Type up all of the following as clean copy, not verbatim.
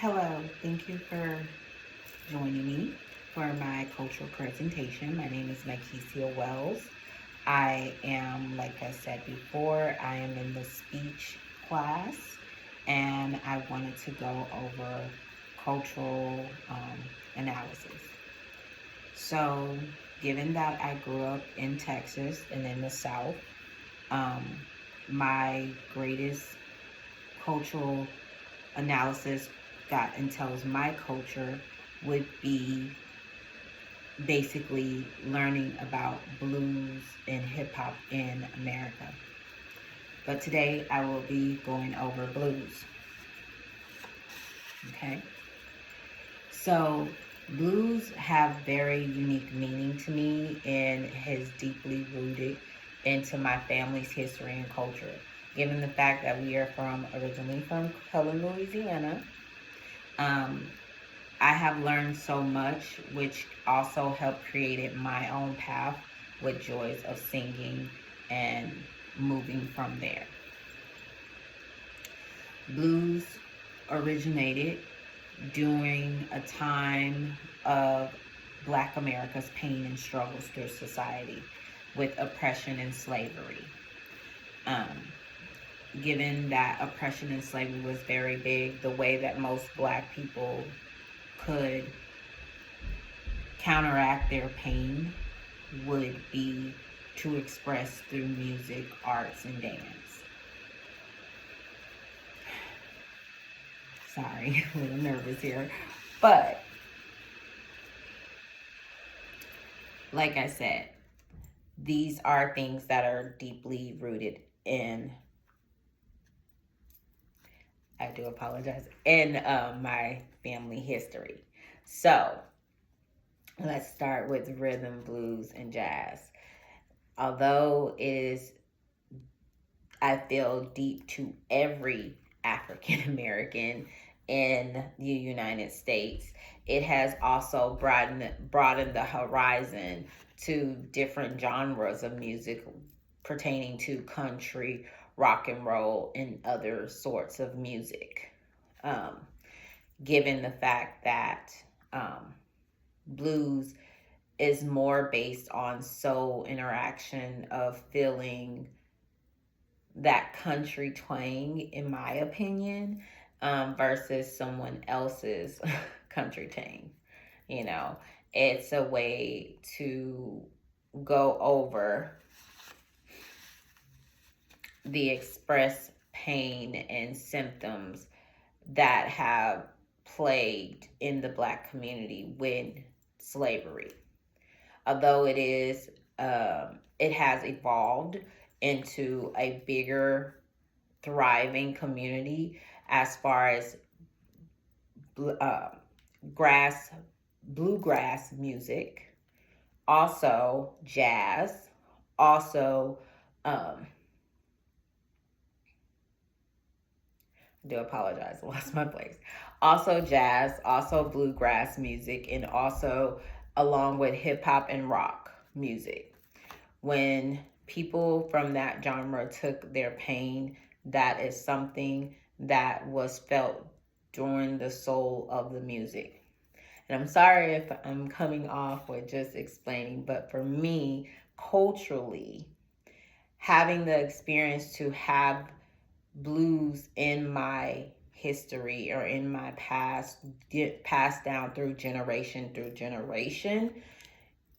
Hello, thank you for joining me for my cultural presentation. My name is Mikesia Wells. I am, like I said before, I am in the speech class and I wanted to go over cultural analysis. So, given that I grew up in Texas and in the South, um, my greatest cultural analysis that entails my culture would be basically learning about blues and hip hop in America. But today I will be going over blues. Okay? So, blues have very unique meaning to me and is deeply rooted into my family's history and culture. Given the fact that we are originally from Cullen, Louisiana, um, I have learned so much, which also helped create my own path with joys of singing and moving from there. Blues originated during a time of Black America's pain and struggles through society with oppression and slavery. Um, Given that oppression and slavery was very big, the way that most Black people could counteract their pain would be to express through music, arts, and dance. Sorry, a little nervous here. But, like I said, these are things that are deeply rooted in, I do apologize, in my family history. So, let's start with rhythm, blues, and jazz. Although it is, I feel, deep to every African American in the United States, it has also broadened the horizon to different genres of music pertaining to country, rock and roll, and other sorts of music. Um, Given the fact that blues is more based on soul interaction of feeling that country twang, in my opinion, versus someone else's country twang. You know, it's a way to go over the express pain and symptoms that have plagued in the Black community with slavery. Although it has evolved into a bigger, thriving community as far as uh, bluegrass music, also jazz, also I do apologize, I lost my place. Also jazz, also bluegrass music, and also along with hip hop and rock music. When people from that genre took their pain, that is something that was felt during the soul of the music. And I'm sorry if I'm coming off with just explaining, but for me, culturally, having the experience to have blues in my history or in my past get passed down through generation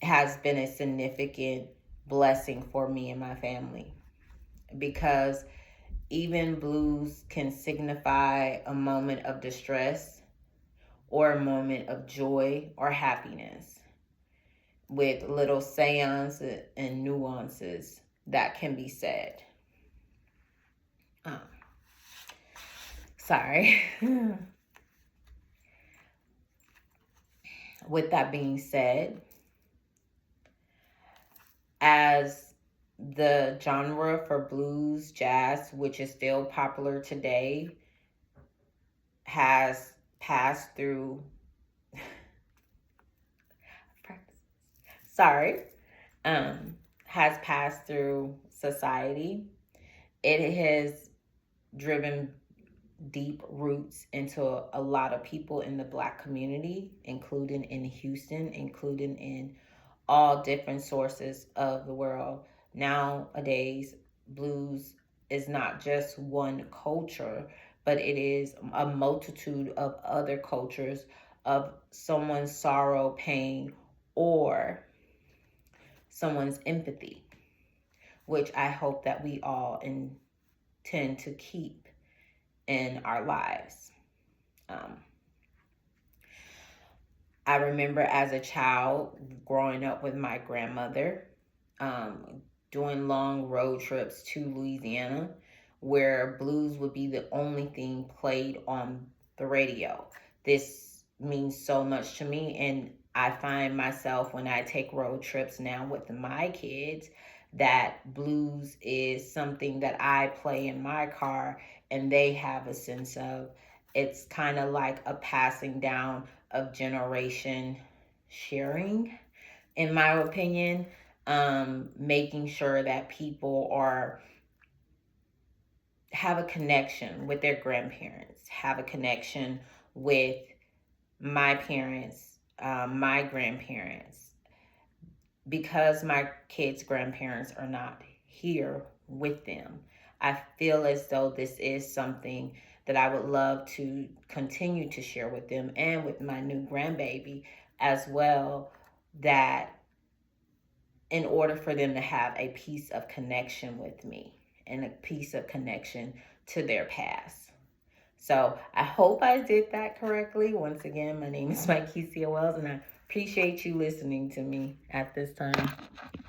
has been a significant blessing for me and my family, because even blues can signify a moment of distress or a moment of joy or happiness with little seances and nuances that can be said. Sorry. With that being said, as the genre for blues, jazz, which is still popular today, has passed through, sorry, has passed through society, it has driven deep roots into a lot of people in the Black community, including in Houston, including in all different sources of the world. Nowadays, blues is not just one culture, but it is a multitude of other cultures of someone's sorrow, pain, or someone's empathy, which I hope that we all intend to keep in our lives. Um, I remember as a child growing up with my grandmother, doing long road trips to Louisiana where blues would be the only thing played on the radio. This means so much to me, and I find myself when I take road trips now with my kids that blues is something that I play in my car and they have a sense of. It's kind of like a passing down of generation sharing, in my opinion, making sure that people are have a connection with their grandparents, have a connection with my parents, my grandparents, because my kids' grandparents are not here with them. I feel as though this is something that I would love to continue to share with them and with my new grandbaby as well, that in order for them to have a piece of connection with me and a piece of connection to their past. So I hope I did that correctly. Once again, my name is Mike Wells, and I appreciate you listening to me at this time.